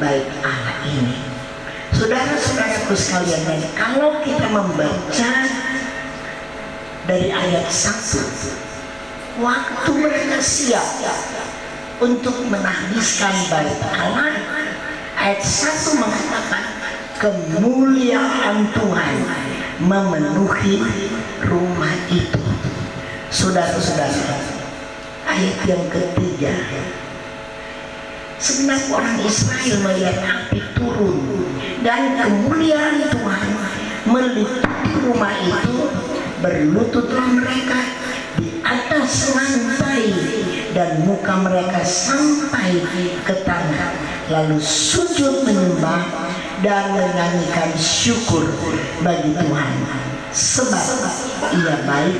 bait Allah ini. Saudara-saudaraku sekalian, dan kalau kita membaca dari ayat 1, waktu mereka siap untuk menahbiskan bait Allah, ayat 1 mengatakan kemuliaan Tuhan memenuhi rumah itu. Saudara-saudara, ayat yang ketiga, sebenarnya orang Israel melihat api turun dan kemuliaan Tuhan meliputi rumah itu. Berlututlah mereka di atas lantai dan muka mereka sampai ke tanah, lalu sujud menyembah dan menyanyikan syukur bagi Tuhan, sebab Ia baik,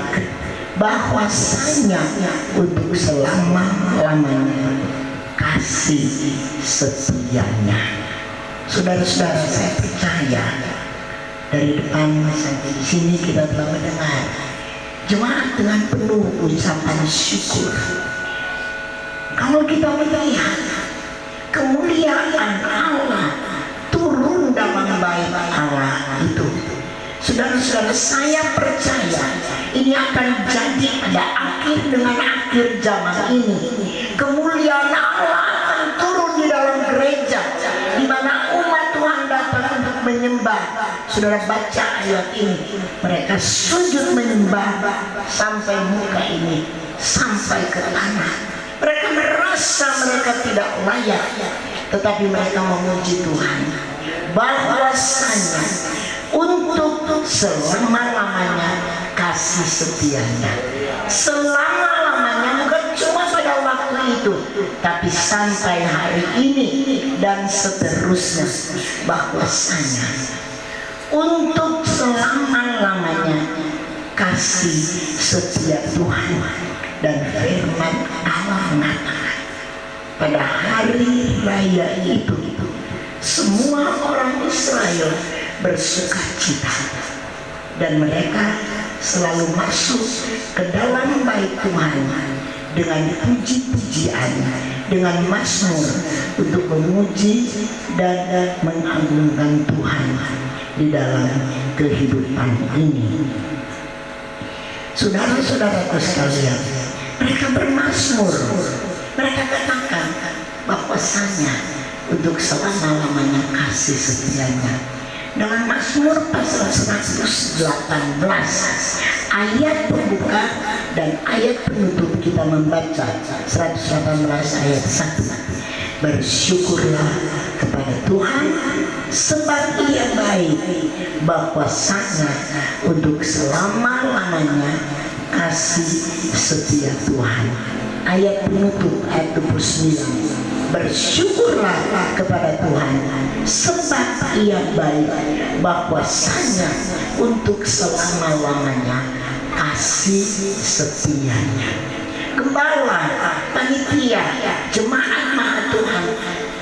bahwasanya untuk selama-lamanya kasih setianya. Saudara-saudara, saya percaya dari depan sampai di sini kita telah mendengar jemaat dengan penuh ucapan syukur. Kalau kita melihat kemuliaan Allah turun dalam bait Allah itu, saudara-saudara, saya percaya ini akan jadi pada akhir dengan akhir zaman ini. Kemuliaan Allah akan turun di dalam gereja, di mana umat Tuhan datang untuk menyembah. Saudara baca ayat ini, mereka sujud menyembah sampai muka ini sampai ke tanah. Mereka merasa mereka tidak layak, tetapi mereka memuji Tuhan bahwasanya untuk selama-lamanya kasih setianya. Selama-lamanya, bukan cuma pada waktu itu, tapi sampai hari ini dan seterusnya, bahwasanya untuk selama-lamanya kasih setia Tuhan. Dan firman Allah mengatakan pada hari raya itu semua orang Israel bersukacita, dan mereka selalu masuk ke dalam bait Tuhan dengan puji-pujian, dengan mazmur untuk memuji dan mengagungkan Tuhan di dalam kehidupan ini. Saudara-saudaraku sekalian, mereka bermazmur, mereka katakan bahwasanya untuk selama-lamanya kasih setianya. Dalam Mazmur pasal 118 ayat pembuka dan ayat penutup kita membaca 118 ayat 1. Bersyukurlah kepada Tuhan sebab Ia baik, bahwasanya untuk selama-lamanya kasih setia Tuhan. Ayat penutup ayat 29, bersyukurlah kepada Tuhan sebab Ia baik, bahwasanya untuk selama-lamanya kasih setianya. Gembala, panitia, jemaat Maha Tuhan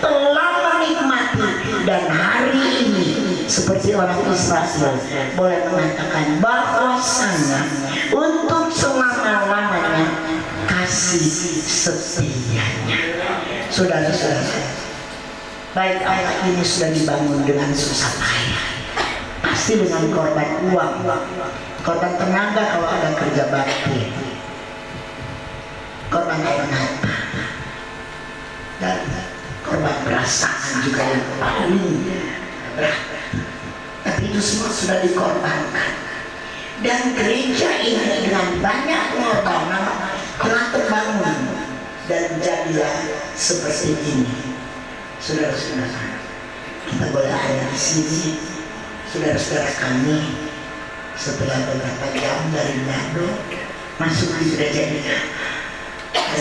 telah menikmati, dan hari ini seperti orang Israel boleh mengatakan bahwasanya untuk selama-lamanya kasih setianya. Saudara-saudara, bait Allah ini sudah dibangun dengan susah payah, pasti dengan korban uang, korban tenaga kalau ada kerja bakti, korban air mata, dan korban perasaan juga yang paling berat. Tapi itu semua sudah dikorbankan, dan gereja ini dengan banyak pengorbanan telah terbangun dan jadilah seperti ini. Saudara-saudara, kita boleh ada di sini. Saudara-saudara kami setelah beberapa jam dari Manado masuk di gereja ini,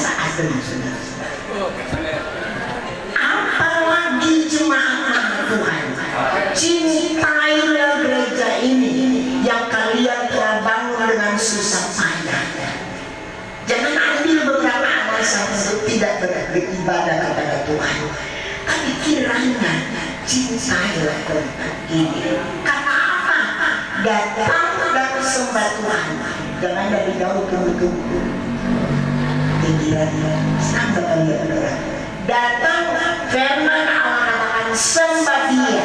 saat ini saudara-saudara, apalagi jemaat Tuhan, cintailah gereja ini yang kalian telah bangun dengan susah payah. Jangan ambil beberapa alasan untuk tidak beribadah kepada Tuhan, tapi kiranya cintailah tempat ini. Karena apa? Datang dan sembah Tuhan, jangan dari jauh tunggu-tunggu. Pikiran sampai kalian datang firman Allah sembah Dia,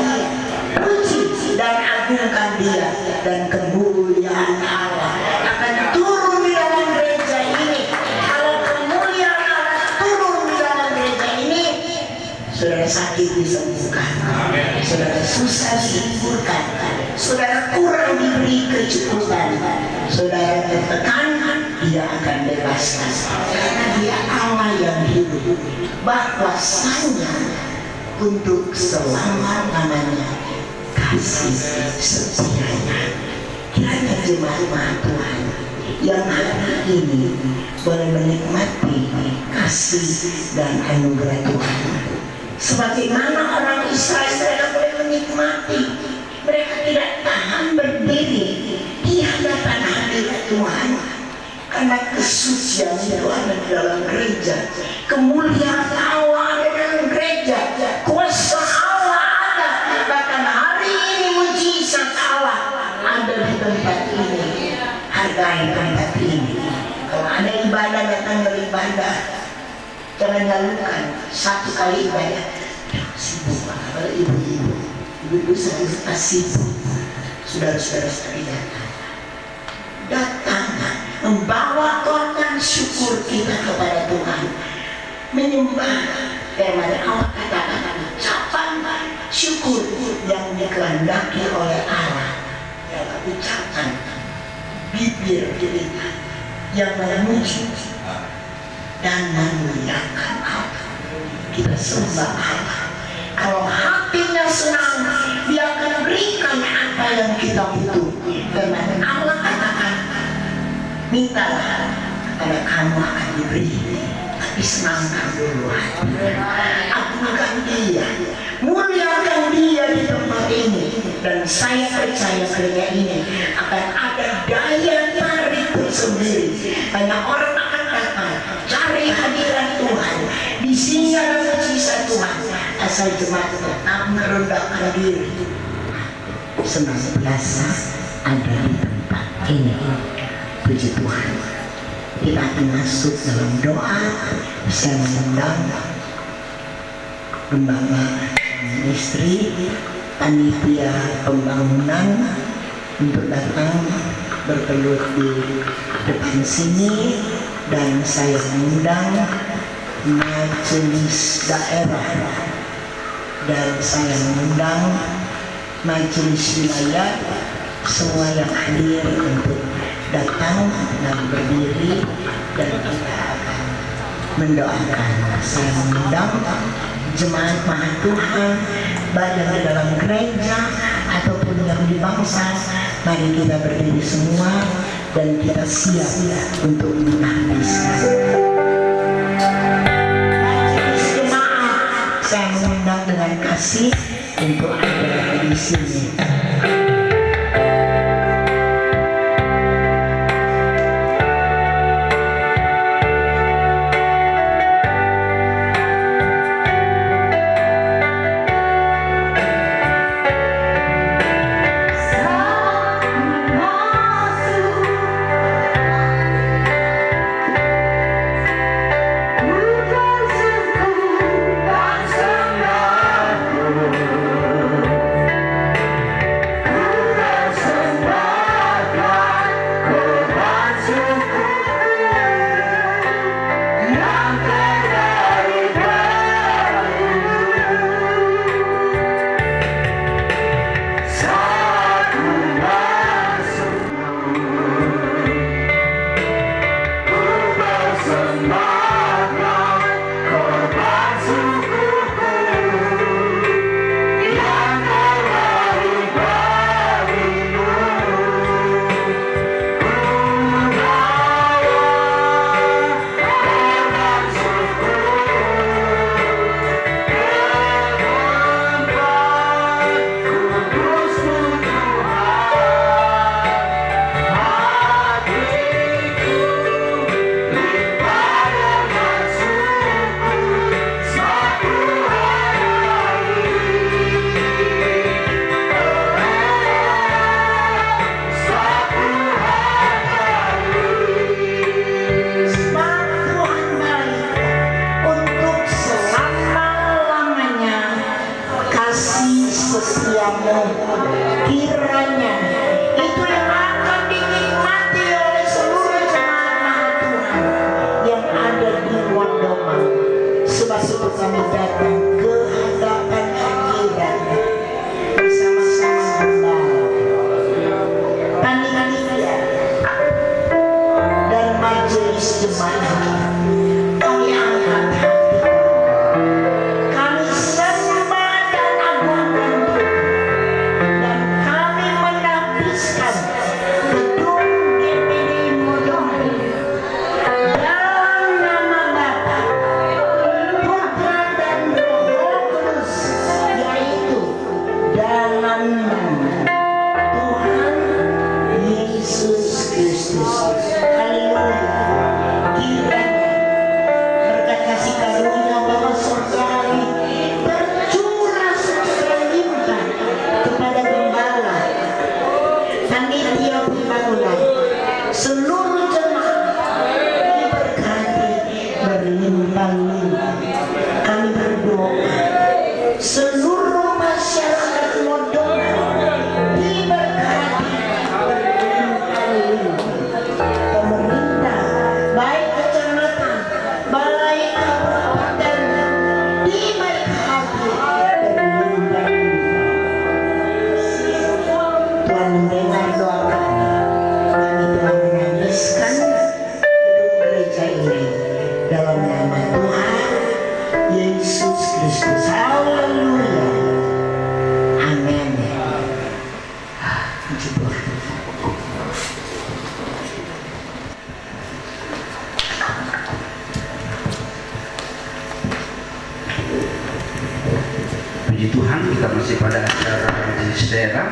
puji dan agungkan Dia, dan kemuliaan Allah akan turun di dalam gereja ini. Kalau kemuliaan Allah turun di dalam gereja ini, saudara sakit disembuhkan, saudara susah disembuhkan, saudara kurang diberi kecukupan, saudara tertekan, Dia akan bebaskan, karena Dia Allah yang hidup, bahwasanya untuk selama-lamanya kasih setianya. Kiranya jemaat Tuhan yang hari ini boleh menikmati kasih dan anugerah Tuhan, sebagaimana orang Israel mereka boleh menikmati. Mereka tidak tahan berdiri di hadapan hadirat Tuhan, karena kesucian itu ada di dalam gereja, kemuliaan Allah ada dalam gereja, kuasa Allah ada. Bahkan hari ini mujizat Allah ada di tempat ini. Hargai tempat ini. Kalau ada ibadah, datang beribadah, jangan lalukan satu kali ibadah. Sibuk, kalau ibu-ibu sibuk, saudara-saudara sekalian, datang membawa total syukur kita kepada Tuhan, menyembah firman Allah, katakan ucapan syukur yang dikehendaki oleh Allah, adalah ucapan bibir kita yang memuji dan memuliakan Allah. Kita sembah Allah. Kalau hatinya senang, Dia akan berikan apa yang kita butuh. Firman Allah katakan, mintalah karena kamu akan diberi, tapi senangkan dulu hati, agungkan Dia, muliakan Dia di tempat ini. Dan saya percaya gereja ini akan ada daya tarik tersendiri. Banyak orang akan datang cari hadirat Tuhan. Di sini ada mujizat Tuhan, asal jemaat tetap merendahkan diri. Senantiasa ada di tempat ini. Puji Tuhan. Kita akan masuk dalam doa. Saya mengundang gembala istri, panitia pembangunan untuk datang bertelut di depan sini, dan saya mengundang majelis daerah, dan saya mengundang majelis wilayah, semua yang hadir untuk datang dan berdiri, dan kita akan mendoakan. Saya mengundang jemaat Maha Tuhan, baik yang di dalam gereja ataupun yang di bangsa, mari kita berdiri semua dan kita siap untuk menghabiskan. Majelis jemaat, saya mengundang dengan kasih untuk ada di sini. Tuhan. Kiranya itu yang akan dinikmati oleh seluruh jemaat Tuhan yang ada di Wondoman. Sebab itu kami datang ke hadapan hadirat bersama-sama gembala, panitia dan majelis jemaat. Kami angkat hati, kami sembah dan agungkan Tuhan, dan kami menapiskan gedung GPD Modoman dalam nama Bapa, Putra dan Roh Kudus, yaitu dalam nama Tuhan Yesus Kristus. Haleluya. Kiranya berkat kasih karunia Bapa Surgawi tercurah secara limpah kepada gembala, panitia pembangunan, seluruh jemaat diberkati berlimpah-limpah. Kami berdoa seluruh masyarakat Modoman diberkati berlimpah-limpah. Pemerintah baik kecamatan, balai kabupaten diberkati berlimpah-limpah. Tuhan mendengar doa kami. Kami telah menanggiskan gedung gereja ini dalam nama Tuhan Yesus Kristus. Haleluya. Amin. Puji Tuhan. Puji Tuhan, kita masih pada acara majelis daerah.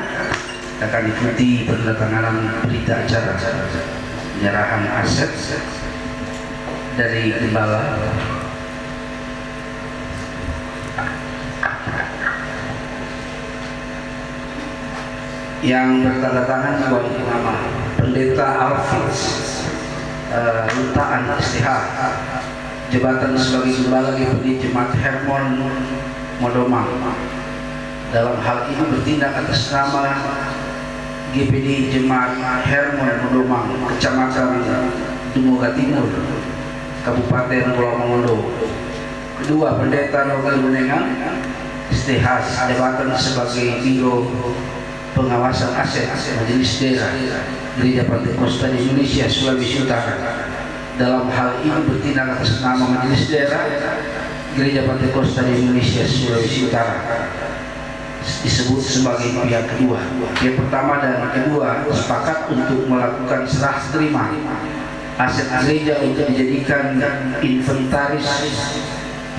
Kita akan ikuti penandatanganan berita acara penyerahan aset dari gembala. Yang bertanda tangan sebagai nama Pendeta Alfons Lutaan STH, jabatan sebagai gembala GPD Jemaat Hermon Modoman. Dalam hal ini bertindak atas nama GPD Jemaat Hermon Modoman, Kecamatan Dumoga Timur, Kabupaten Pulau Mongondo. Kedua, Pendeta Nogel Bunengan STH, jabatan sebagai Biro Pengawasan Aset Majelis Daerah Gereja Pantekosta di Indonesia Sulawesi Utara. Dalam hal ini bertindak atas nama Majelis Daerah Gereja Pantekosta di Indonesia Sulawesi Utara, disebut sebagai pihak kedua. Pihak pertama dan kedua sepakat untuk melakukan serah terima aset gereja untuk dijadikan inventaris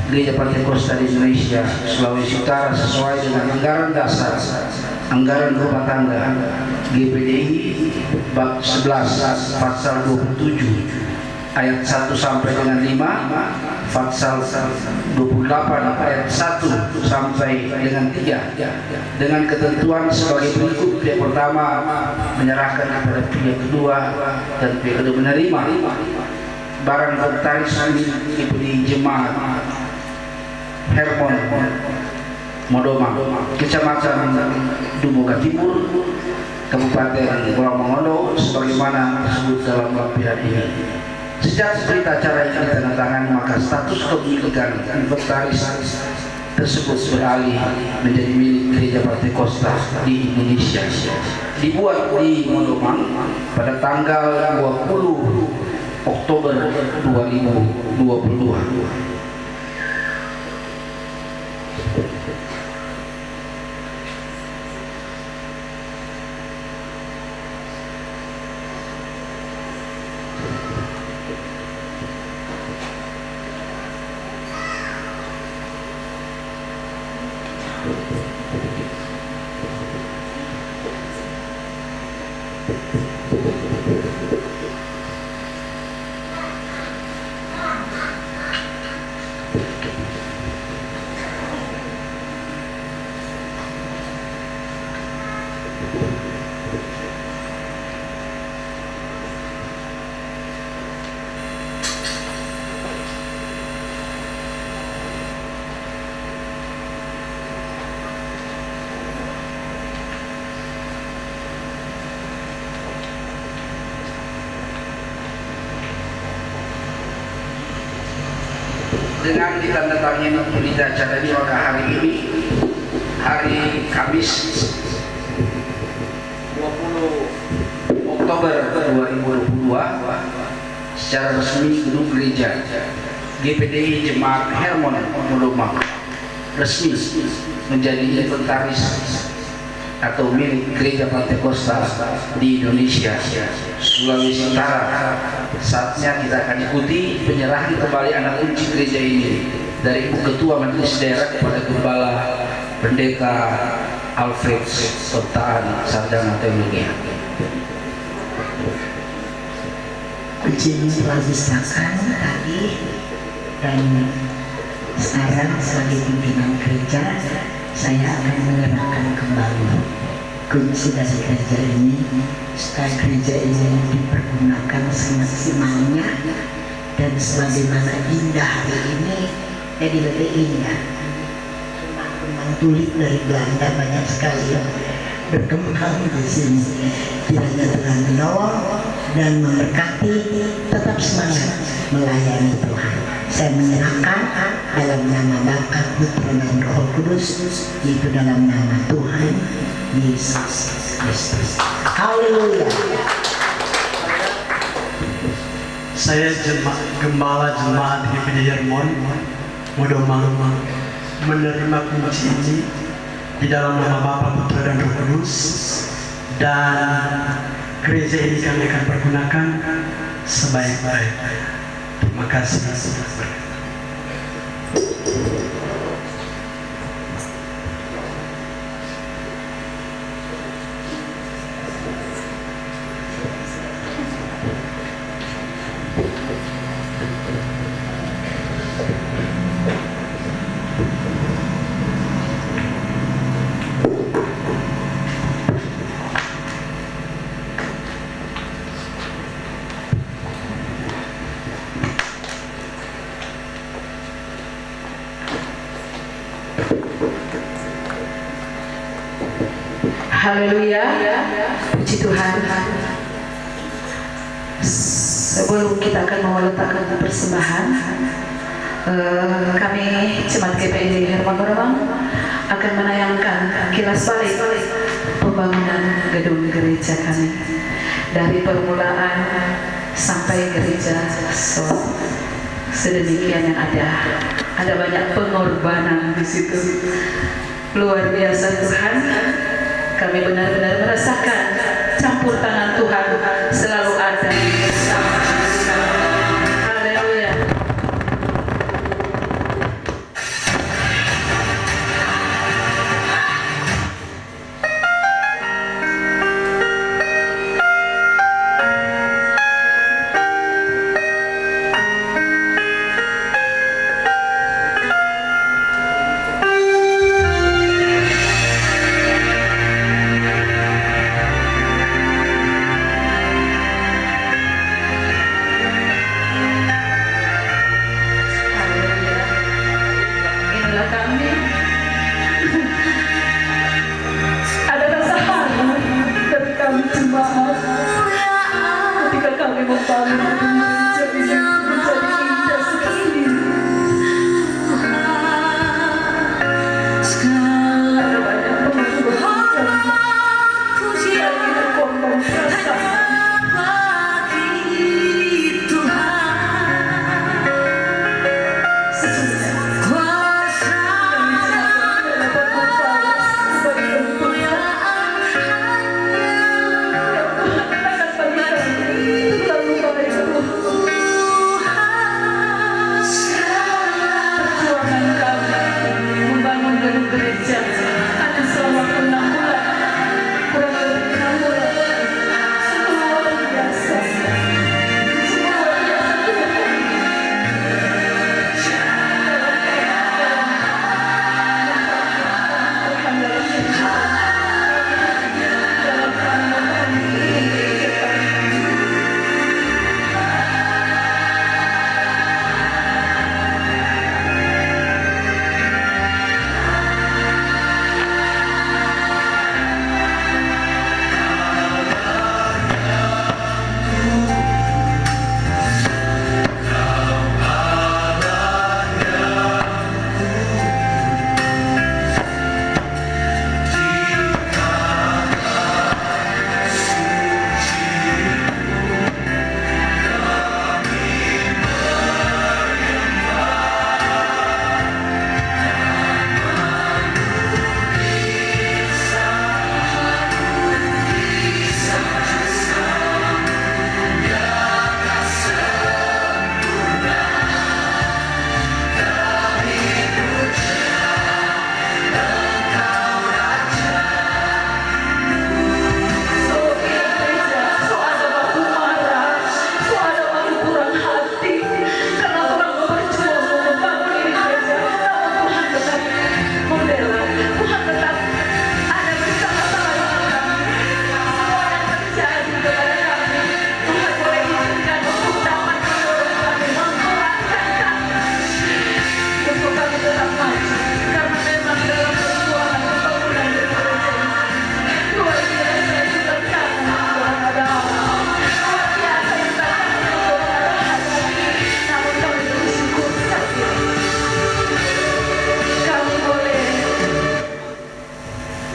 Gereja Pantekosta di Indonesia Sulawesi Utara sesuai dengan anggaran dasar anggaran rumah tangga GPDI bab 11 pasal 27 ayat 1 sampai dengan 5, pasal 28 ayat 1 sampai dengan 3, dengan ketentuan sebagai berikut. Pihak pertama menyerahkan kepada pihak kedua dan pihak kedua menerima barang inventaris GPDI Jemaat Hermon Modoman, Kecamatan Dumoga Timur, Kabupaten Pulau Mongondo, sebagaimana disebut dalam lampiran ini. Sejak berita acara ini ditandatangani, maka status kepemilikan inventaris tersebut beralih menjadi milik Gereja Pantekosta di Indonesia. Dibuat di Modoman pada tanggal 20 Oktober 2022. dengan ditandatangani berita acara ini, maka hari ini, hari Kamis 20 Oktober 2022, secara resmi gedung gereja GPDI Jemaat Hermon Modoma resmi menjadi inventaris atau milik Gereja Pantekosta di Indonesia, Sulawesi Utara. Saatnya kita akan ikuti penyerahan kembali anak kunci gereja ini dari Ibu Ketua Majelis Daerah kepada Gembala Pendeta Alfred Sotaan, Sarjana Teologi. Kunci ini telah disahkan tadi, dan sekarang sebagai pimpinan gereja saya akan menyerahkan kembali kunci dari gereja ini supaya gereja ini dipergunakan semaksimalnya, dan sebagaimana indah hari ini jadi lebih indah. Kembang tulip dari Belanda banyak sekali yang berkembang di sini. Kiranya Tuhan menolong dan memberkati, tetap semangat melayani Tuhan. Saya menyerahkan dalam nama Bapa, Putra dan Roh Kudus, yaitu dalam nama Tuhan Yesus Kristus. Haleluya. Saya Gembala Jemaat GPDI Hermon Modoma menerima kunci ini di dalam nama Bapa, Putra dan Roh Kudus, dan gereja ini kami akan pergunakan sebaik-baiknya. Terima kasih. Haleluya, puji Tuhan. Sebelum kita akan meletakkan persembahan, kami Jemaat GPDI Hermon Modoma akan menayangkan kilas balik pembangunan gedung gereja kami dari permulaan sampai gereja sedemikian yang ada banyak pengorbanan di situ. Luar biasa Tuhan. Kami benar-benar merasakan campur tangan Tuhan selalu ada bersama kami. Haleluya.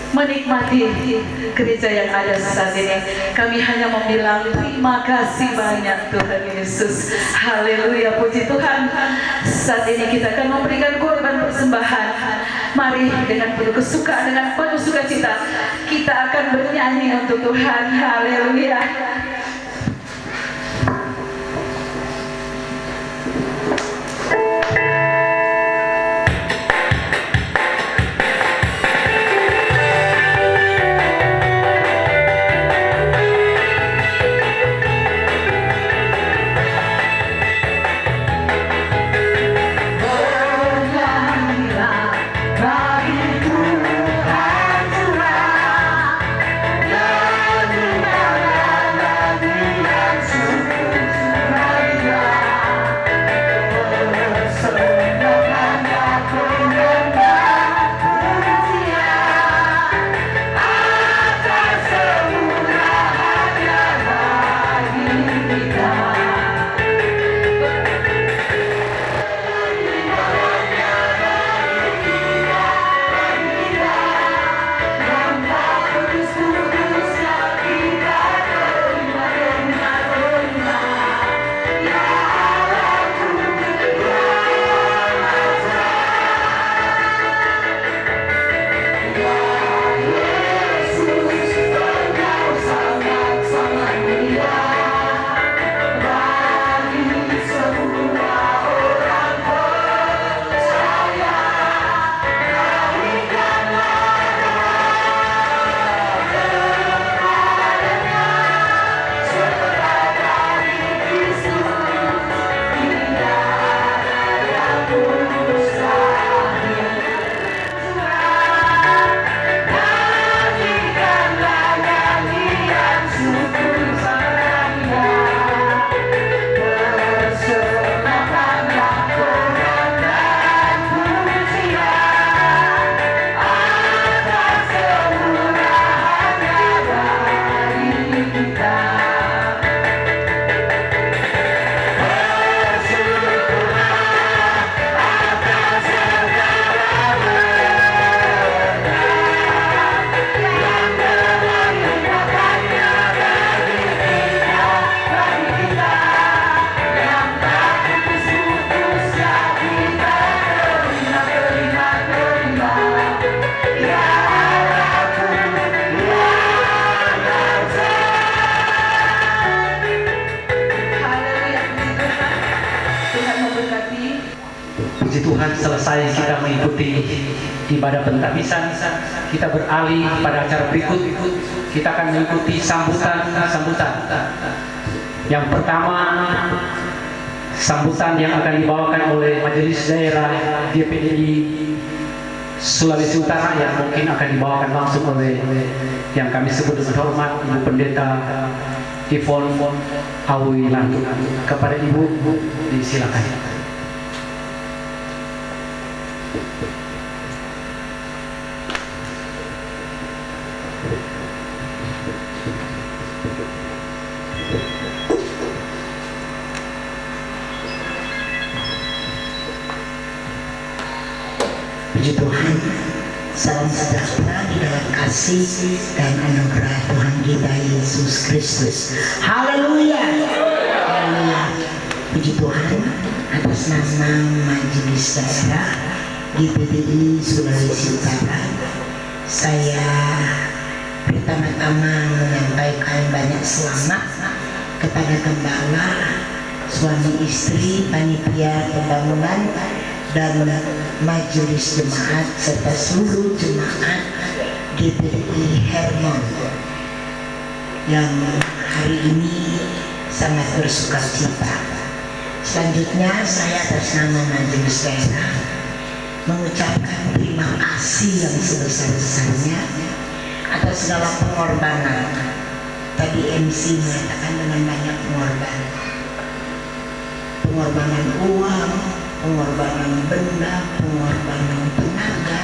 menikmati gereja yang ada saat ini. Kami hanya mau bilang terima kasih banyak Tuhan Yesus. Haleluya, puji Tuhan. Saat ini kita akan memberikan korban persembahan. Mari dengan penuh kesukaan, dengan penuh sukacita kita akan bernyanyi untuk Tuhan. Haleluya. Puji Tuhan, selesai kita mengikuti ibadah pentabisan, kita beralih pada acara berikut. Kita akan mengikuti sambutan. Yang pertama, sambutan yang akan dibawakan oleh Majelis Daerah GPDI Sulawesi Utara, yang mungkin akan dibawakan langsung oleh yang kami sebut dengan hormat Ibu Pendeta Yvonne Awi Lantuk. Kepada Ibu, disilakan. Puji Tuhan, salam sejahtera di dalam kasih dan anugerah Tuhan kita Yesus Kristus. Haleluya. Haleluya. Puji Tuhan, atas nama Majelis Daerah GPDI Sulawesi Utara, saya pertama-tama menyampaikan banyak selamat kepada gembala, suami istri, panitia pembangunan, dan majelis jemaat serta seluruh jemaat GPDI Hermon yang hari ini sangat bersukacita. Selanjutnya saya atas nama Majelis Daerah mengucapkan terima kasih yang sebesar-besarnya atas segala pengorbanan. Tadi MC mengatakan dengan banyak pengorbanan uang, pengorbanan benda, pengorbanan tenaga.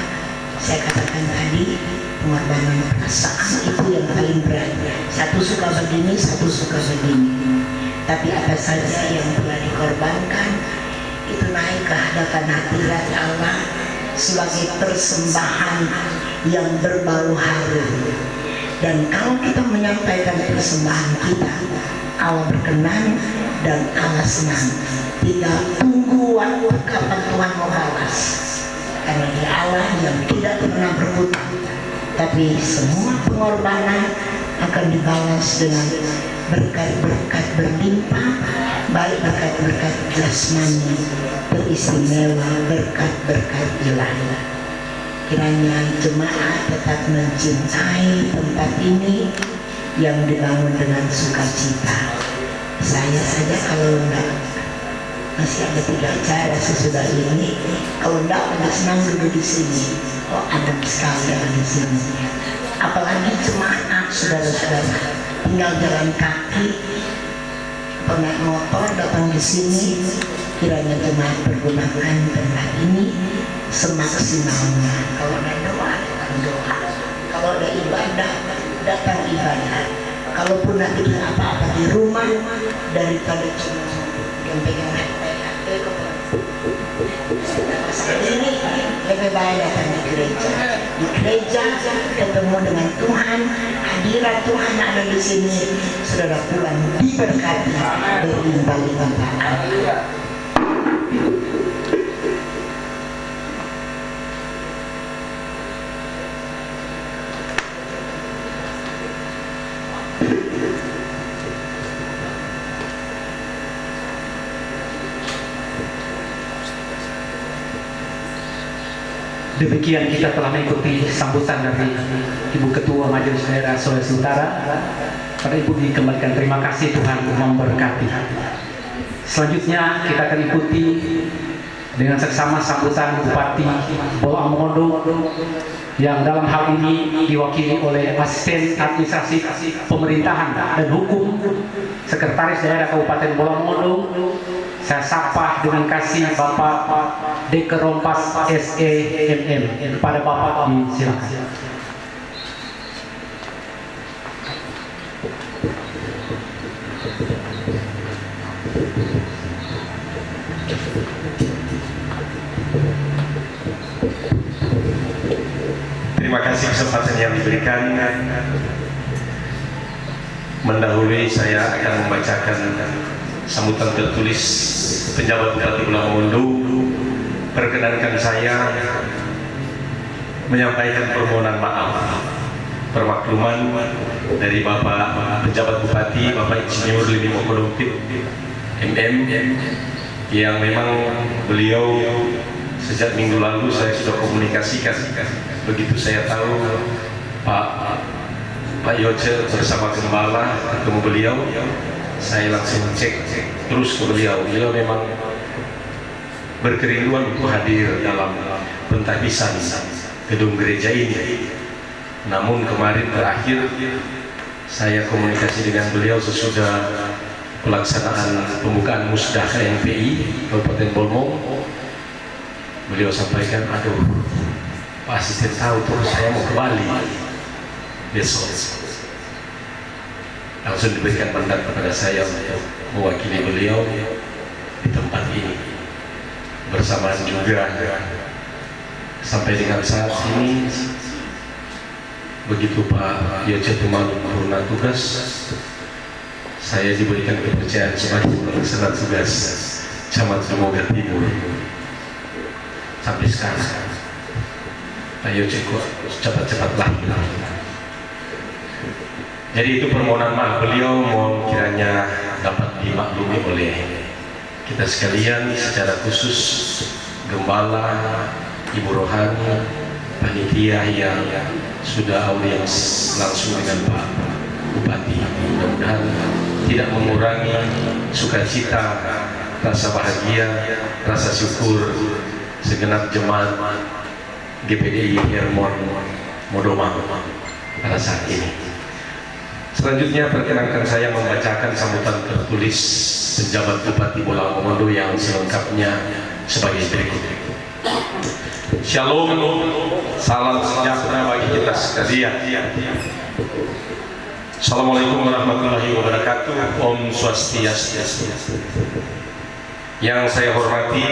Saya katakan tadi, pengorbanan perasaan itu yang paling berat. Satu suka begini, satu suka begini. Tapi apa saja yang telah dikorbankan itu naik ke hadapan hadirat Allah sebagai persembahan yang berbau harum. Dan kalau kita menyampaikan persembahan kita, Allah berkenan dan Allah senang. Tidak tunggu waktu kapan Tuhan mau balas, karena Dia Allah yang tidak pernah berhutang, tapi semua pengorbanan akan dibalas dengan berkat-berkat berlimpah, baik berkat-berkat jasmani teristimewa, berkat-berkat ilahi. Kiranya jemaat tetap mencintai tempat ini yang dibangun dengan sukacita. Saya saja kalau enggak, masih ada 3 acara sesudah ini, kalau enggak udah senang duduk di sini. Oh, adem sekali ada di sini. Apalagi jemaat saudara-saudara tinggal jalan kaki, naik motor datang di sini. Kiranya jemaat pergunakan tempat ini semaksimalnya. Kalau ada doa, datang doa. Kalau ada ibadah, datang ibadah. Kalaupun nak bikin apa-apa di rumah, daripada cuma pegang HP ini, lebih baik datang di gereja. Di gereja ketemu dengan Tuhan, hadirat Tuhan ada di sini. Saudara pulang diberkati berlimpah-limpah. Demikian kita telah mengikuti sambutan dari Ibu Ketua Majelis Daerah Sulawesi Utara. Pada Ibu dikembalikan terima kasih, Tuhan memberkati. Selanjutnya kita akan ikuti dengan seksama sambutan Bupati Bolamongondo yang dalam hal ini diwakili oleh Asisten Administrasi Pemerintahan dan Hukum Sekretaris Daerah Kabupaten Bolamongondo. Saya sapa dengan kasih Bapak Deke Rompas SEMM. Kepada Bapak disilakan. Terima kasih kesempatan yang diberikan. Mendahului saya akan membacakan sambutan tertulis penjabat Bupati Bolamongondo. Perkenankan saya menyampaikan permohonan maaf, permakluman dari Bapak penjabat Bupati, Bapak Insinyur Lili Mokolompit MM, yang memang beliau sejak minggu lalu saya sudah komunikasikan. Begitu saya tahu Pak Yoce bersama Gembala ketemu beliau, saya langsung cek terus ke beliau. Beliau memang berkerinduan untuk hadir dalam pentahbisan gedung gereja ini. Namun kemarin terakhir saya komunikasi dengan beliau sesudah pelaksanaan pembukaan musdah KNPI Kabupaten Bolmong. Beliau sampaikan, aduh Pak Asisten tahu tuh saya mau ke Bali besok. Langsung diberikan mandat kepada saya untuk mewakili beliau di tempat ini. Bersamaan juga sampai dengan saat ini, begitu Pak Yoce Tumalu turun tugas, saya diberikan kepercayaan sebagai pelaksana tugas Camat Semoga Timur. Sampai sekarang Pak Yoce kok cepat-cepat lahir. Jadi itu permohonan maaf beliau, mohon kiranya dapat dimaklumi oleh kita sekalian, secara khusus Gembala, Ibu Rohani, panitia yang sudah audiens langsung dengan Pak Bupati. Mudah-mudahan tidak mengurangi sukacita, rasa bahagia, rasa syukur segenap jemaat GPDI Hermon Modomang pada saat ini. Selanjutnya perkenankan saya membacakan sambutan tertulis penjabat Bupati Bolamongondo yang selengkapnya sebagai berikut. Shalom, salam sejahtera bagi kita sekalian. Assalamualaikum warahmatullahi wabarakatuh. Om Swastiastu. Yang saya hormati,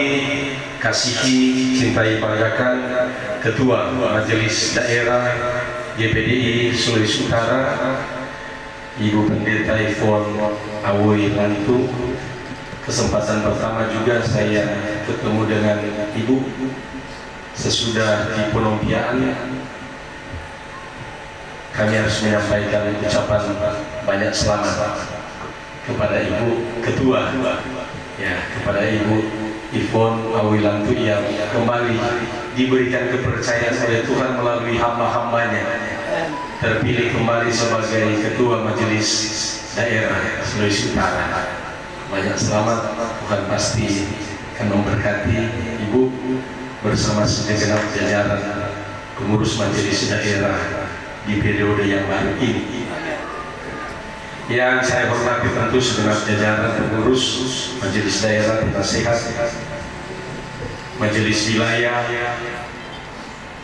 kasihi, cintai, banggakan Ketua Majelis Daerah GPDI Sulawesi Utara, Ibu Pendeta Yvonne Awoy Lantu. Kesempatan pertama juga saya ketemu dengan Ibu sesudah di penompiaan. Kami harus menyampaikan ucapan banyak selamat kepada Ibu Ketua, ya, kepada Ibu Yvonne Awoy Lantu yang kembali diberikan kepercayaan oleh Tuhan melalui hamba-hambanya, terpilih kembali sebagai Ketua Majelis Daerah Sulawesi Utara. Banyak selamat, Tuhan pasti akan memberkati Ibu bersama segenap jajaran pengurus Majelis Daerah di periode yang baru ini. Yang saya hormati tentu segenap jajaran pengurus Majelis Daerah, penasehat, Majelis Wilayah,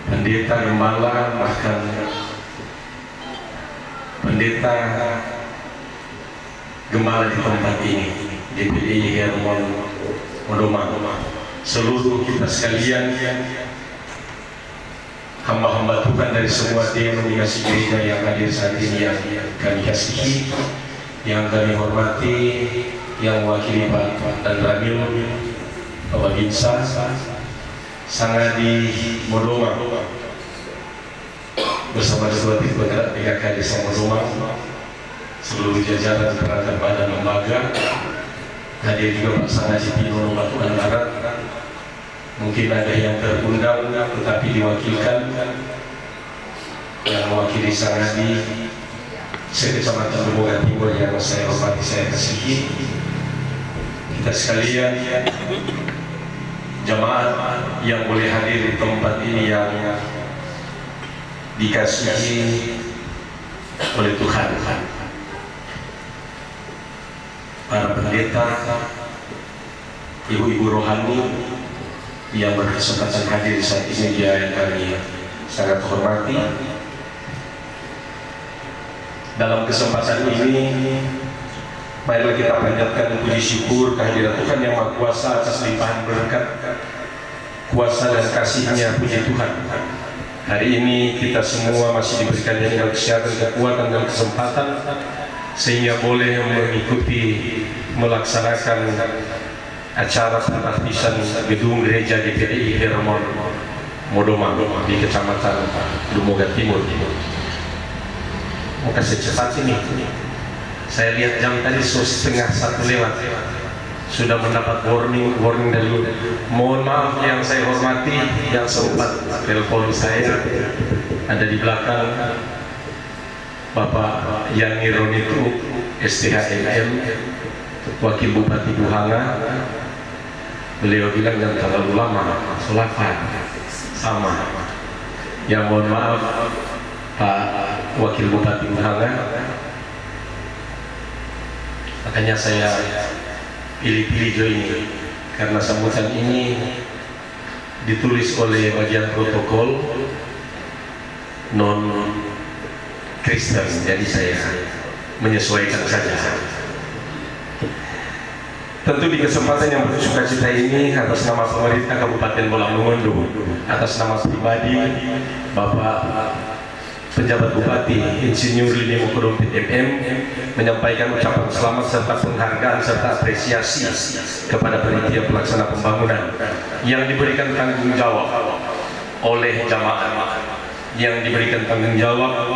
pendeta, gembala, bahkan pendeta gembala di tempat ini, DPDI Hermon Modoma, seluruh kita sekalian, hamba-hamba Tuhan dari semua denominasi gereja yang hadir saat ini, yang kami kasihi, yang kami hormati, yang wakili Pak dan Ramil, Pak Babinsa, Sangadi Modoma, bersama Ketua Tim Penggerak PKK Desa Modoma, seluruh jajaran perangkat badan lembaga, hadir juga Pak Sangadi Pino Batuan Barat. Mungkin ada yang terundang tetapi diwakilkan, yang mewakili Sangadi sekecamatan Lumoga Timur yang saya hormati, saya kasihi. Kita sekalian, jamaah yang boleh hadir di tempat ini yang dikasihi oleh Tuhan, para pendeta, ibu-ibu rohani yang berkesempatan hadir saat ini, dia yang kami sangat hormati. Dalam kesempatan ini, marilah kita panjatkan puji syukur kehadirat Tuhan yang Maha Kuasa atas limpahan berkat, kuasa dan kasih-Nya. Puji Tuhan, hari ini kita semua masih diberikan dengan kesehatan, kekuatan dan kesempatan sehingga boleh mengikuti, melaksanakan acara penahbisan gedung gereja GPDI Hermon Modoma di Kecamatan Lumoga Timur. Muka secepat ini, saya lihat jam tadi 1:30 lewat, sudah mendapat warning dari, mohon maaf yang saya hormati, yang sempat telepon saya ada di belakang, Bapak Yani Ronitu STHMM, Wakil Bupati Buhanga. Beliau bilang jangan terlalu lama, sholafat sama. Ya mohon maaf Pak Wakil Bupati Buhanga, makanya saya pilih-pilih jo ini karena sambutan ini ditulis oleh bagian protokol non Kristen, jadi saya menyesuaikan saja. Tentu di kesempatan yang bersuka cita ini, atas nama pemerintah Kabupaten Bolang Mongondo, atas nama pribadi Bapak Penjabat Bupati Insinyur Lini Mukodompit MM, menyampaikan ucapan selamat serta penghargaan serta apresiasi kepada panitia pelaksana pembangunan yang diberikan tanggung jawab oleh jamaah, yang diberikan tanggung jawab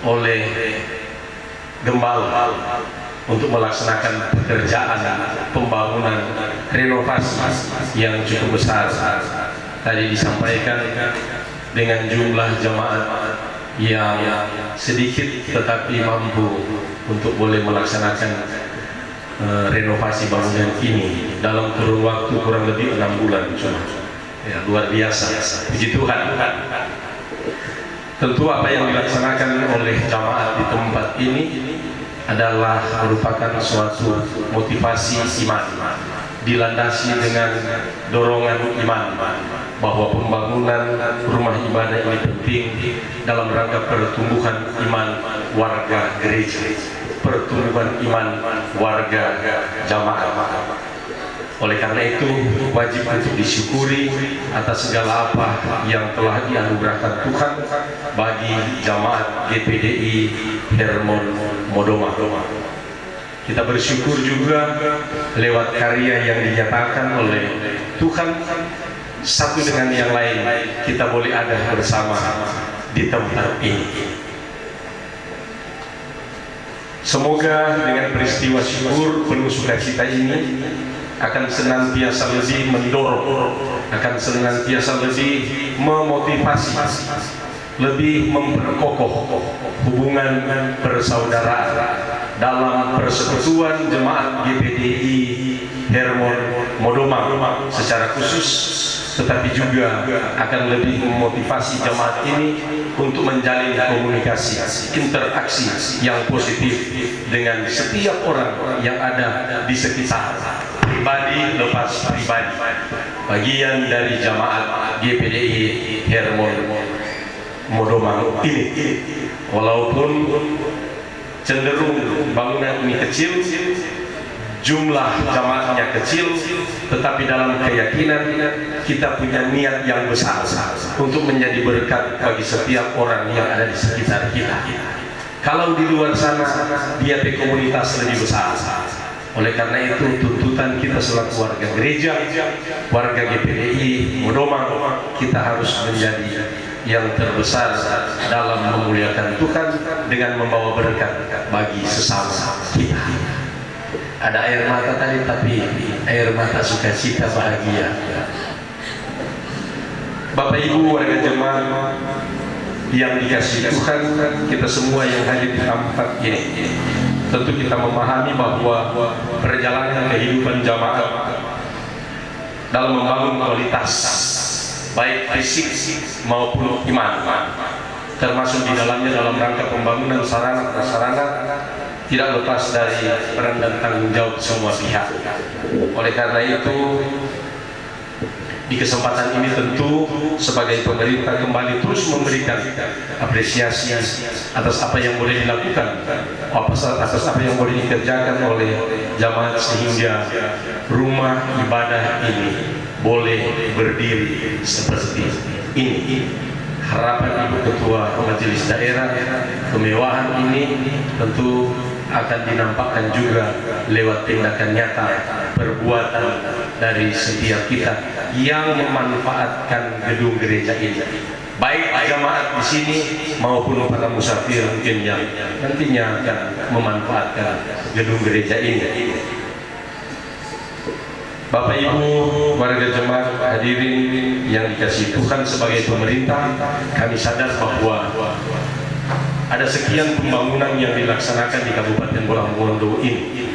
oleh gembala untuk melaksanakan pekerjaan pembangunan renovasi yang cukup besar. Tadi disampaikan dengan jumlah jemaat yang sedikit tetapi mampu untuk boleh melaksanakan renovasi bangunan ini dalam kurun waktu kurang lebih 6 bulan. Ya, luar biasa. Puji Tuhan. Tentu apa yang dilaksanakan oleh jamaat di tempat ini adalah merupakan suatu motivasi iman, dilandasi dengan dorongan iman bahwa pembangunan rumah ibadah ini penting dalam rangka pertumbuhan iman warga gereja, pertumbuhan iman warga jamaah. Oleh karena itu wajib untuk disyukuri atas segala apa yang telah dianugerahkan Tuhan bagi jamaat GPDI Hermon Modoma. Kita bersyukur juga lewat karya yang dinyatakan oleh Tuhan, satu dengan yang lain kita boleh ada bersama di tempat ini. Semoga dengan peristiwa syukur penuh sukacita ini akan senantiasa lebih mendorong, akan senantiasa lebih memotivasi, lebih memperkokoh hubungan persaudaraan dalam persekutuan jemaat GPDI Hermon Modoma secara khusus, tetapi juga akan lebih memotivasi jemaat ini untuk menjalin komunikasi, interaksi yang positif dengan setiap orang yang ada di sekitar, pribadi lepas pribadi, bagian dari jamaat GPDI Hermon Modoma ini. Walaupun cenderung bangunan ini kecil, jumlah jamaatnya kecil, tetapi dalam keyakinan kita punya niat yang besar untuk menjadi berkat bagi setiap orang yang ada di sekitar kita. Kalau di luar sana dia di komunitas lebih besar. Oleh karena itu tuntutan kita selaku warga gereja, warga GPDI Modoma, kita harus menjadi yang terbesar dalam memuliakan Tuhan dengan membawa berkat bagi sesama kita. Ada air mata tadi, tapi air mata sukacita bahagia. Bapak Ibu warga jemaat yang dikasihi Tuhan, kita semua yang hadir di tempat ini, tentu kita memahami bahwa perjalanan kehidupan jamaat dalam membangun kualitas baik fisik maupun iman, termasuk di dalamnya dalam rangka pembangunan sarana prasarana, tidak lepas dari peran dan tanggung jawab semua pihak. Oleh karena itu, di kesempatan ini tentu sebagai pemerintah kembali terus memberikan apresiasi atas apa yang boleh dilakukan, atas apa yang boleh dikerjakan oleh jamaat sehingga rumah ibadah ini boleh berdiri seperti ini. Harapan Ibu Ketua Majelis Daerah, kemewahan ini tentu akan dinampakkan juga lewat tindakan nyata, perbuatan dari setiap kita yang memanfaatkan gedung gereja ini, baik jamaat di sini maupun para musafir mungkin yang nantinya akan memanfaatkan gedung gereja ini. Bapak Ibu warga jemaat hadirin yang dikasihi Tuhan, sebagai pemerintah kami sadar bahwa ada sekian pembangunan yang dilaksanakan di Kabupaten Bolang Mongondo ini.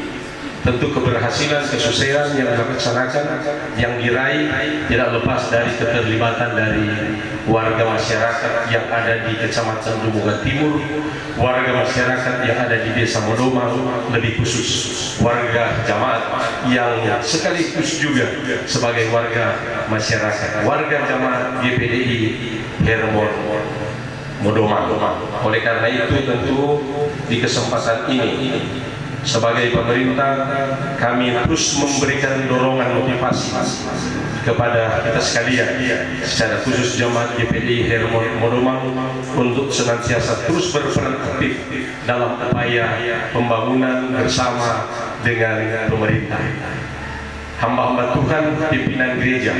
Tentu keberhasilan, kesuksesan yang dilaksanakan, yang diraih tidak lepas dari keterlibatan dari warga masyarakat yang ada di Kecamatan Dumbugan Timur, warga masyarakat yang ada di Desa Modoma, lebih khusus warga jamaat yang sekaligus juga sebagai warga masyarakat, warga jamaat GPDI Hermon Modoma. Oleh karena itu tentu di kesempatan ini sebagai pemerintah kami terus memberikan dorongan motivasi kepada kita sekalian, secara khusus jamaat GPDI Hermon Modoma, untuk senantiasa terus berperan aktif dalam upaya pembangunan bersama dengan pemerintah. Hamba-hamba Tuhan, pimpinan gereja,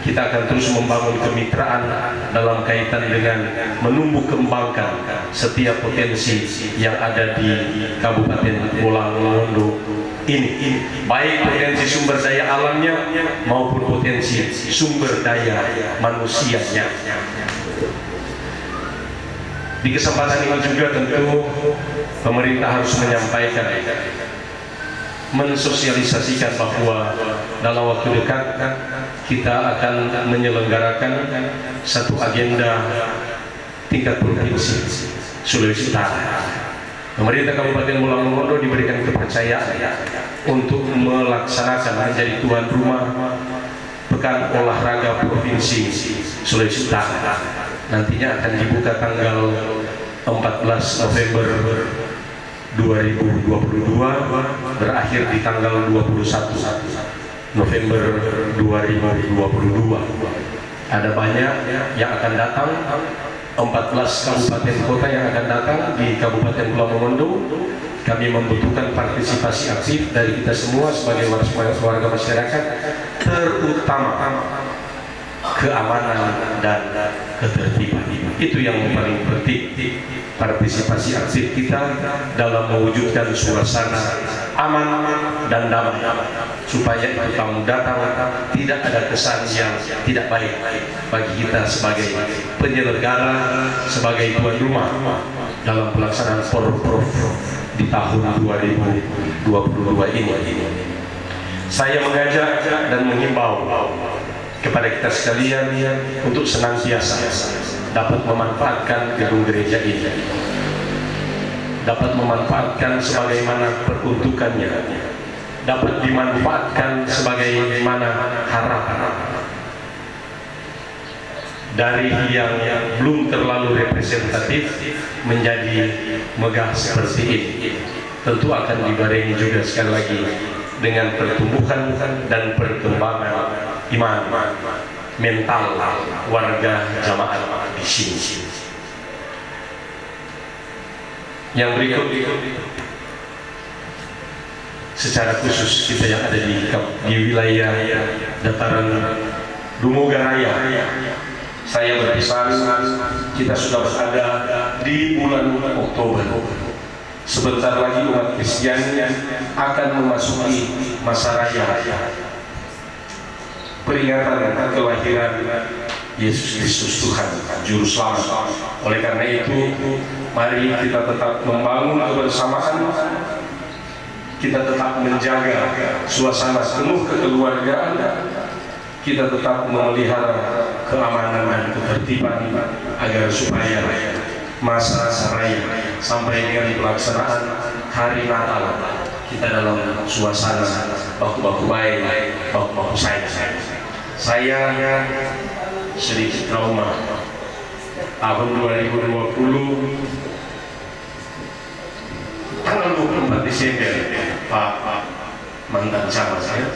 kita akan terus membangun kemitraan dalam kaitan dengan menumbuh kembangkan setiap potensi yang ada di Kabupaten Bolang Mongondo ini, baik potensi sumber daya alamnya maupun potensi sumber daya manusianya. Di kesempatan ini juga tentu pemerintah harus menyampaikan, mensosialisasikan bahwa dalam waktu dekat kita akan menyelenggarakan satu agenda tingkat provinsi Sulawesi Utara. Pemerintah Kabupaten Bolang Mongondo diberikan kepercayaan untuk melaksanakan menjadi tuan rumah Pekan Olahraga Provinsi Sulawesi Utara. Nantinya akan dibuka tanggal 14 November 2022, berakhir di tanggal 21 November 2022. Ada banyak yang akan datang, 14 kabupaten kota yang akan datang di Kabupaten Pulau Mongondo. Kami membutuhkan partisipasi aktif dari kita semua sebagai warga masyarakat, terutama keamanan dan ketertiban. Itu yang paling penting, partisipasi aktif kita dalam mewujudkan suasana aman dan damai, supaya itu tamu datang tidak ada kesan yang tidak baik bagi kita sebagai penyelenggara, sebagai tuan rumah dalam pelaksanaan Porprov di tahun 2022 ini. Saya mengajak dan menghimbau kepada kita sekalian untuk senantiasa dapat memanfaatkan gedung gereja ini, dapat memanfaatkan sebagaimana peruntukannya, dapat dimanfaatkan sebagaimana harapan. Dari yang belum terlalu representatif menjadi megah seperti ini, tentu akan dibarengi juga sekali lagi dengan pertumbuhan dan perkembangan iman mental warga jamaah di sini. Yang berikut secara khusus kita yang ada di wilayah dataran Dumogaraya, saya berpesan, kita sudah berada di bulan Oktober. Sebentar lagi umat Kristen akan memasuki masa raya peringatan kelahiran Yesus Kristus Tuhan Juru Selamat. Oleh karena itu, mari kita tetap membangun kebersamaan, kita tetap menjaga suasana penuh kekeluargaan, kita tetap memelihara keamanan dan ketertiban agar supaya masa raya sampai dengan pelaksanaan hari Natal kita dalam suasana baku-baku baik, baku-baku sayang. Saya sedikit trauma tahun 2020 tanggal 24 Desember Pak mantan camat saya,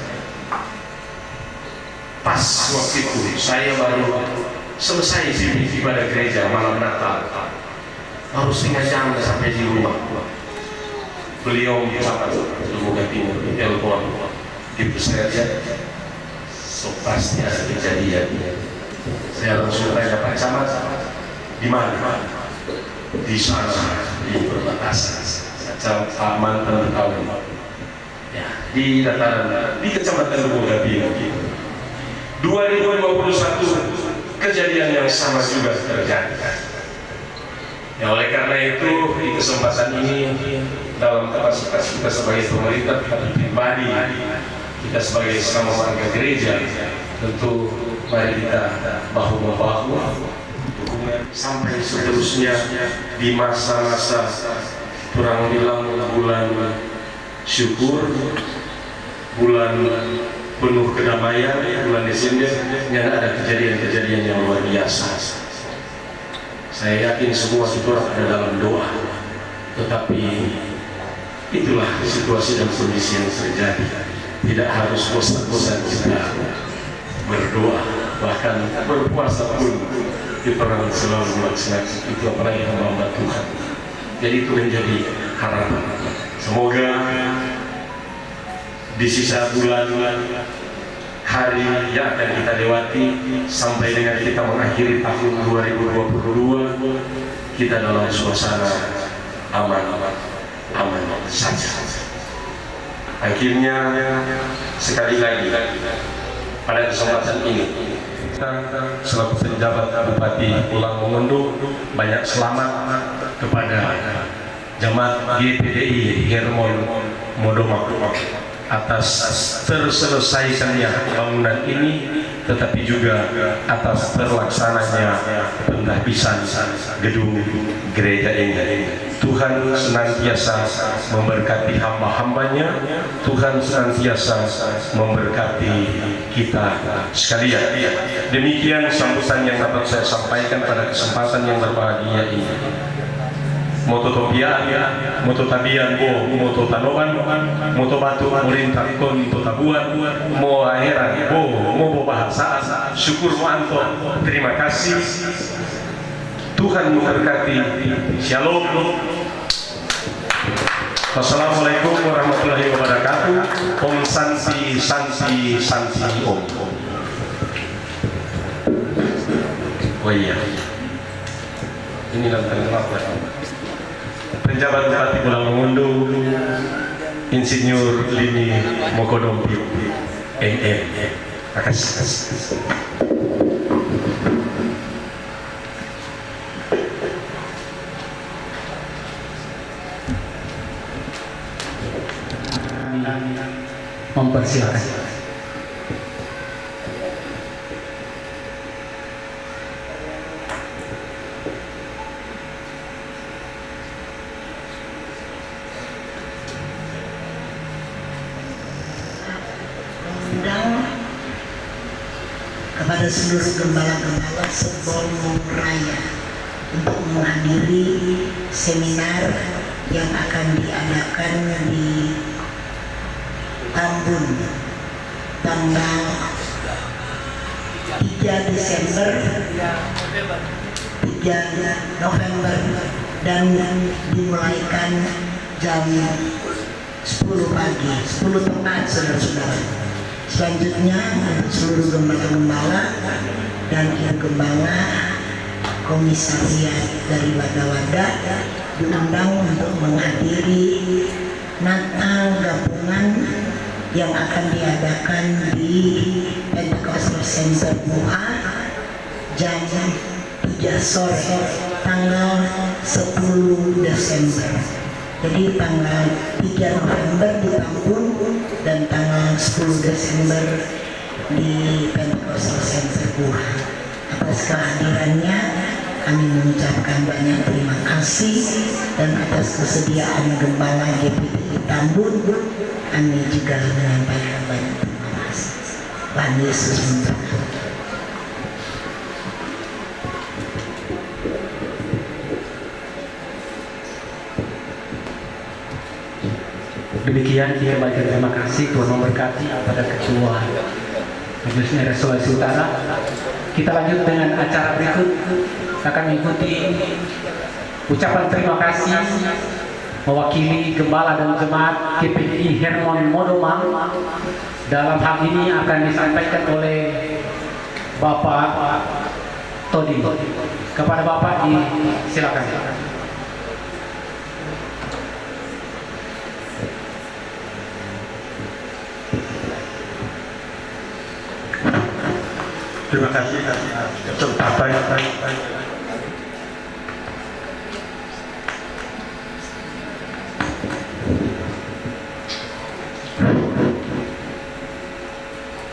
pas waktu itu saya baru selesai ibadah gereja malam Natal, baru setengah jam sampai di rumah. Beliau camat Lumoga Timur telepon, gitu saya lihat, so pasti ada kejadian. Saya langsung tanya, Pak Camat, di mana? Di sana, di perbatasan. Camat mantan Betawi, ya, di dataran, di Kecamatan Lumoga Timur. 2021 kejadian yang sama juga terjadi. Ya, oleh karena itu di kesempatan ini dalam kapasitas kita sebagai pemerintah, kita pribadi, kita sebagai sesama warga gereja, tentu mari kita bahu membahu dukungan sampai seterusnya di masa-masa kurang bilang bulan syukur, bulan penuh kedamaian, bulan Desember, yang ada kejadian-kejadian yang luar biasa. Saya yakin semua itu ada dalam doa, tetapi itulah situasi dan kondisi yang terjadi. Tidak harus bosan-bosan kita berdoa, bahkan berpuasa pun kita selalu melaksanakan itu, apalagi hamba Tuhan. Jadi itu menjadi harapan. Semoga di sisa bulan hari yang akan kita lewati sampai dengan kita mengakhiri tahun 2022, kita dalam suasana aman saja. Akhirnya sekali lagi pada kesempatan ini kita selaku penjabat Bupati Pulau Mongondo banyak selamat kepada Jemaat GPDI Hermon Modoma atas terselesaikannya bangunan ini, tetapi juga atas terlaksananya pentahbisan gedung gereja ini. Tuhan senantiasa memberkati hamba-hambanya, Tuhan senantiasa memberkati kita sekalian. Demikian sambutan yang dapat saya sampaikan pada kesempatan yang berbahagia ini. moto topian, moto tabian, moto tanoban, moto batu, merintah kon, moto tabuan, mo akhiran, mo bahasa, syukur mo anto, terima kasih. Tuhan memberkati. Shalom. Wassalamualaikum warahmatullahi wabarakatuh. Om Santi Santi Santi Om. Oh iya, ini lantang apa? Penjabat Bupati Pulau Mongondo, Insinyur Lini Mokodompi, MM. Makasih. Mempersilakan. Kepada seluruh gembala-gembala Sebolmo Raya untuk menghadiri seminar yang akan diadakan di Tambun tanggal 3 Desember 3 November dan dimulaikan jam 10 pagi 10 tepat saudara-saudara. Selanjutnya seluruh gembala-gembala dan gembala komisariat dari wadah-wadah diundang untuk menghadiri Natal gabungan yang akan diadakan di Pentecostal Center Muha jam 3 sore tanggal 10 Desember. Jadi tanggal 3 November di Tambun dan tanggal 10 Desember di Pentecostal Center Muha. Atas kehadirannya kami mengucapkan banyak terima kasih dan atas kesediaan gembala GPDI Tambun kami juga menyampaikan banyak terima kasih. Tuhan Yesus memberkati. Demikian kita baca terima kasih Tuhan memberkati kepada Ketua Majelis Daerah Sulawesi Utara. Kita lanjut dengan acara berikut, akan mengikuti ucapan terima kasih mewakili Gembala dan Jemaat GPDI Hermon Modomang. Dalam hal ini akan disampaikan oleh Bapak Todi. Kepada Bapak silakan. Terima kasih kesempatan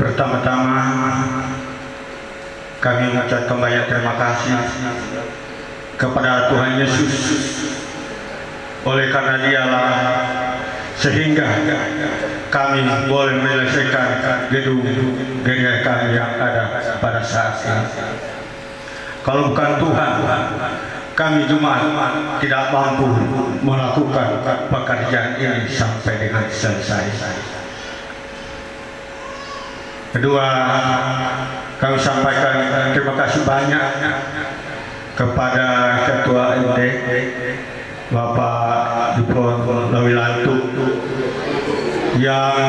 pertama-tama kami mengucapkan banyak terima kasih kepada Tuhan Yesus, oleh karena dialah sehingga kami boleh menyelesaikan gedung gereja kami yang ada pada saat ini. Kalau bukan Tuhan, kami jemaat tidak mampu melakukan pekerjaan ini sampai dengan selesai. Kedua, kami sampaikan terima kasih banyak kepada Ketua MD Bapak Dipon Lawilantu yang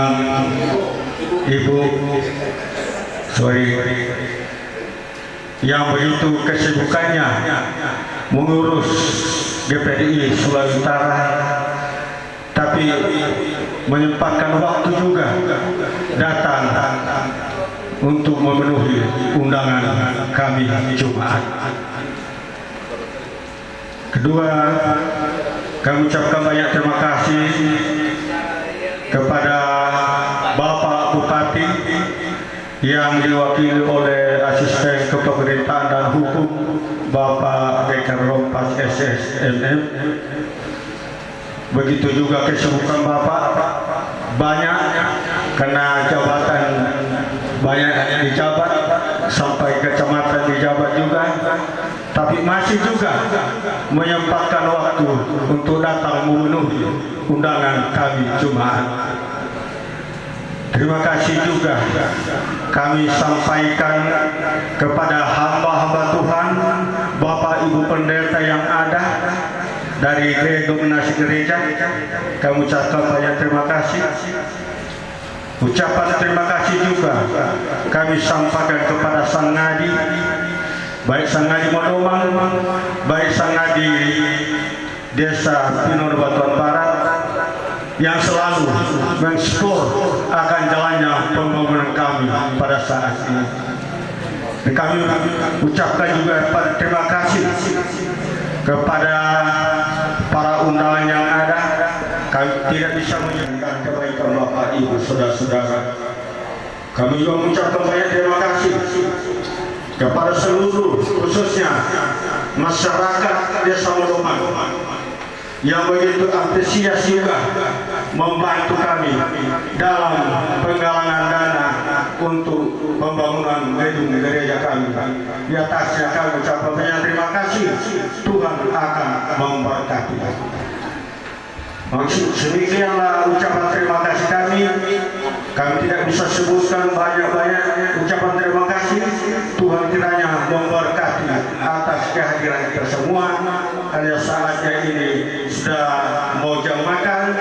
yang begitu kesibukannya mengurus GPDI Sulawesi Utara, tapi menyempatkan waktu juga datang untuk memenuhi undangan kami Jumat. Kedua, kami ucapkan banyak terima kasih kepada Bapak Bupati yang diwakili oleh Asisten Kepemerintahan dan Hukum Bapak Dekan Rompas SSMM. Begitu juga kesibukan Bapak banyak karena jabatan banyak dijabat sampai kecamatan dijabat juga. tapi masih juga menyempatkan waktu untuk datang memenuhi undangan kami jemaat. Terima kasih juga kami sampaikan kepada hamba-hamba Tuhan, Bapak Ibu Pendeta yang ada dari dominasi gereja. Kami ucapkan banyak terima kasih. Ucapan terima kasih juga kami sampaikan kepada Sang Ngadi, baik Sang Ngadi Modomang, baik Sang Ngadi Desa Pinur Batuan Barat, yang selalu mensupport akan jalannya pembangunan kami pada saat ini. Dan kami ucapkan juga terima kasih kepada para undangan yang ada. Kami tidak bisa menyebutkan kebaikan Bapak Ibu Saudara-saudara. Kami juga mengucapkan banyak terima kasih kepada seluruh, khususnya masyarakat Desa Modomang yang begitu antusias juga membantu kami dalam penggalangan dana untuk pembangunan gedung gereja kami. Di atasnya kami ucapkan banyak terima kasih. Tuhan akan memberkati. Maksud demikianlah ucapan terima kasih kami. Kami tidak bisa sebutkan banyak-banyak ucapan terima kasih. Tuhan kiranya memberkati atas kehadiran kita semua. Hanya saatnya ini sudah mau jam makan,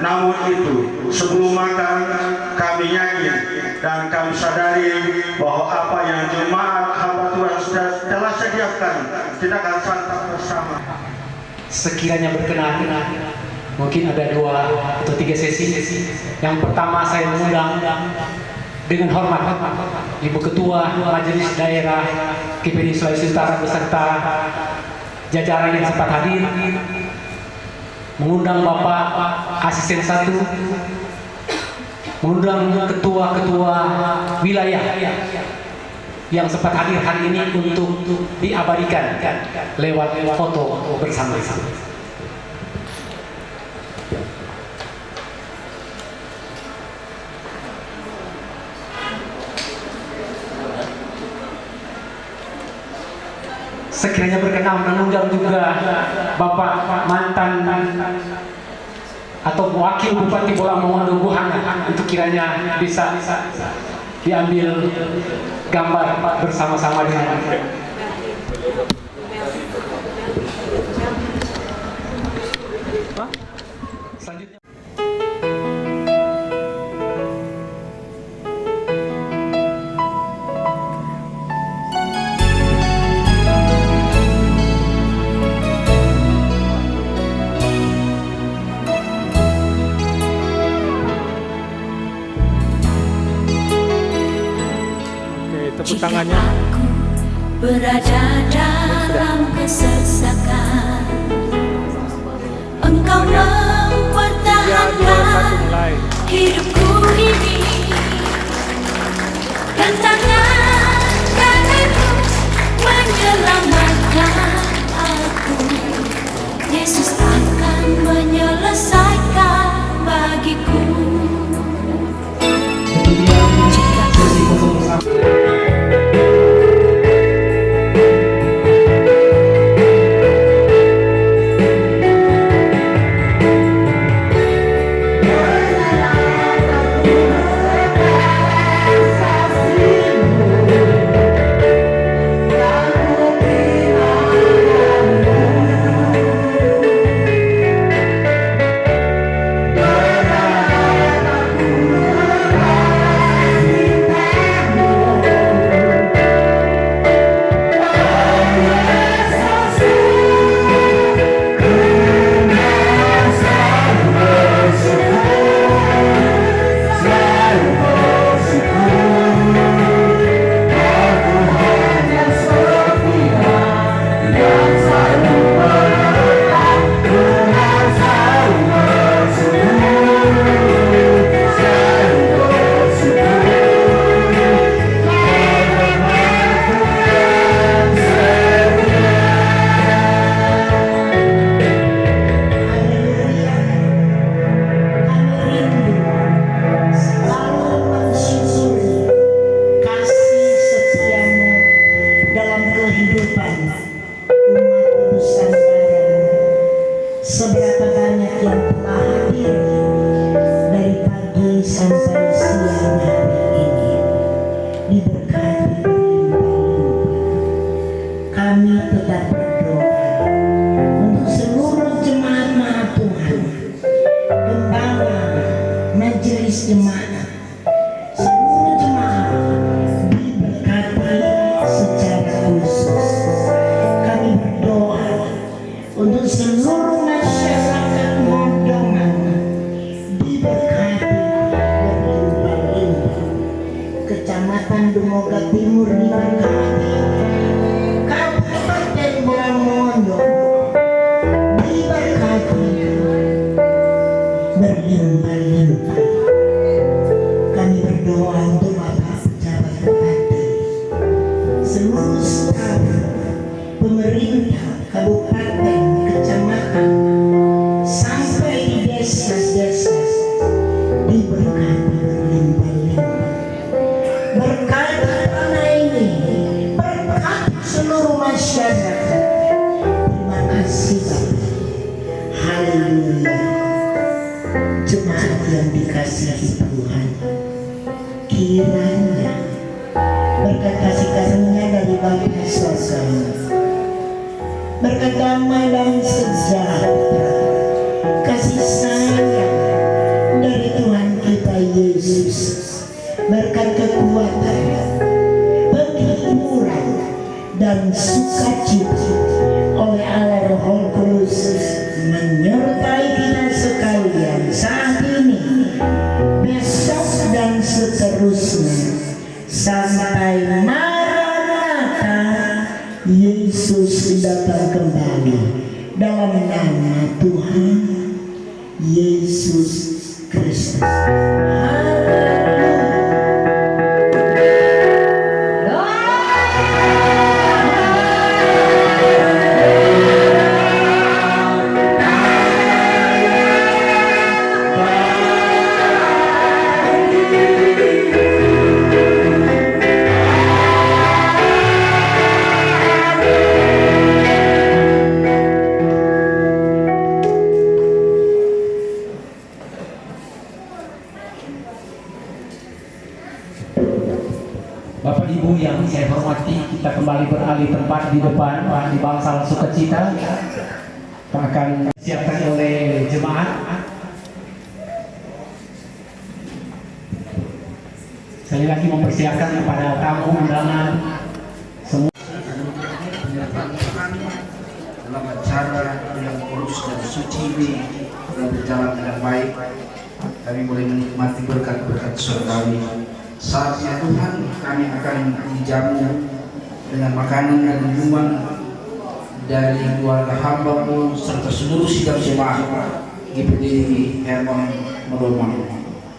namun itu sebelum makan kami yakin dan kami sadari bahwa apa yang jemaat hamba Tuhan sudah telah sediakan, kita akan santap bersama. Sekiranya berkenan, mungkin ada 2 atau 3 sesi. Yang pertama saya mengundang dengan hormat Ibu Ketua Majelis Daerah GPD Sulawesi Utara beserta jajaran yang sempat hadir, mengundang Bapak Asisten 1, mengundang ketua-ketua wilayah yang sempat hadir hari ini untuk diabadikan lewat foto bersama-sama. Sekiranya berkenan mengundang juga Bapak mantan atau wakil Bupati Bolang Mongondo Buhanga untuk kiranya bisa diambil gambar bersama-sama dengan selanjutnya. Tepuk tangannya. Aku berada dalam kesesakan, Engkau mempertahankan hidupku ini, dan tangan kananmu menyelamatkan aku. Yesus akan menyelesaikan bagiku. berlimpah-limpah. Kami berdoa untuk Bapak pejabat bupati, seluruh staf pemerintah kabupaten, kecamatan, sampai di desa-desa diberkati berlimpah-limpah. Berkati tanah ini, berkati seluruh masyarakat. Terima kasih Bapak. Haleluya. Jemaat yang dikasihi Tuhan, kiranya berkat kasih karunia dari Bapa Surga, berkat damai dan sejahtera, kasih sayang dari Tuhan kita Yesus, berkat kekuatan, penghiburan dan sukacita oleh Allah Roh Kudus menyertai kita sekalian saat ini, besok dan seterusnya sampai Maranatha Yesus datang kembali, dalam nama Tuhan Yesus Kristus. Bapak Ibu yang saya hormati, kita kembali beralih tempat di depan di bangsal sukacita akan disiapkan oleh jemaat. Sekali lagi mempersiapkan kepada tamu undangan semua dalam acara yang kudus dan suci ini telah berjalan dengan baik. Kami boleh menikmati berkat-berkat surgawi. Saatnya Tuhan, kami akan dijamu dengan makanan dan minuman dari keluarga hamba-Mu serta seluruh sidang jemaat GPD Hermon Modomang.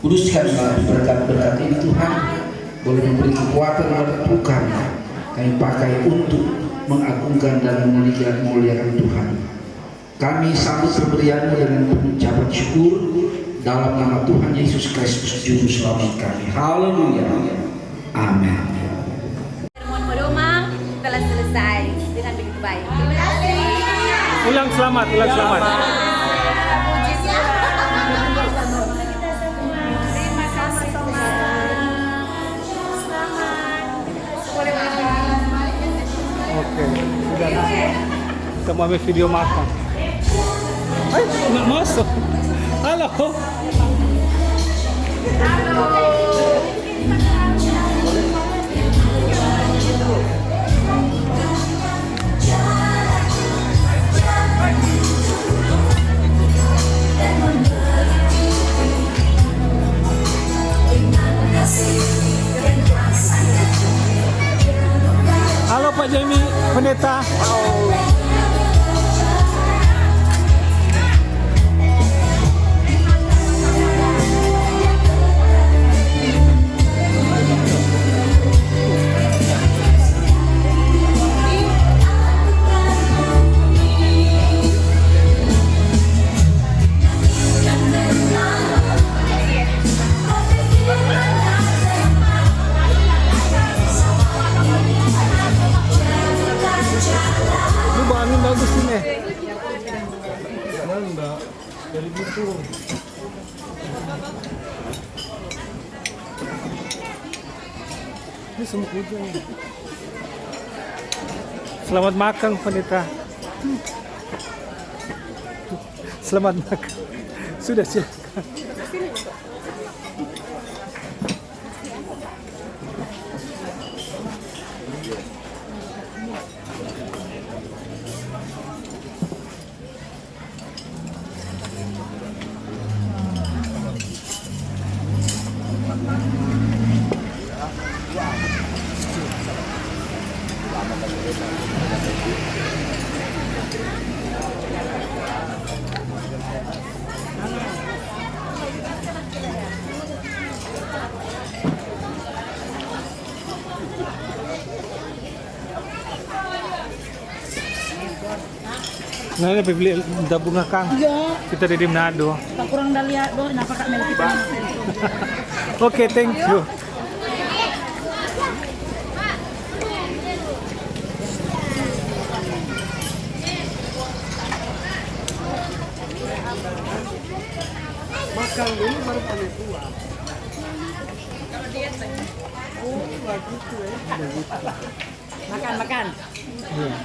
Kuduskanlah berkat-berkat ini Tuhan, boleh memberi kekuatan kepada Tuhan kami pakai untuk mengagungkan dan memuliakan Tuhan. Kami sambut pemberian-Mu dengan pengucapan syukur dalam nama Tuhan Yesus Kristus Juru Selamat kami. Haleluya. Amin. Hermon Modomang telah selesai dengan begitu baik. Terima kasih. Ulang selamat, ulang selamat. Terima kasih Tuhan. Selamat. Boleh makan. Oke, sudah. Kita mau ambil video makan. Nggak masuk. Halo. Halo Pak Jamie, pendeta. Bagus ini. Enggak, dari buku. Ini semua hujan. Selamat makan pendeta. Selamat makan. Sudah siap. Nah, ini beli bunga Kang. Iya, Kita di Manado. tak kurang dalia doh, kenapa kak Mel kita? Oke, thank you. Makan dulu baru panen tua. Makan, makan. Iya.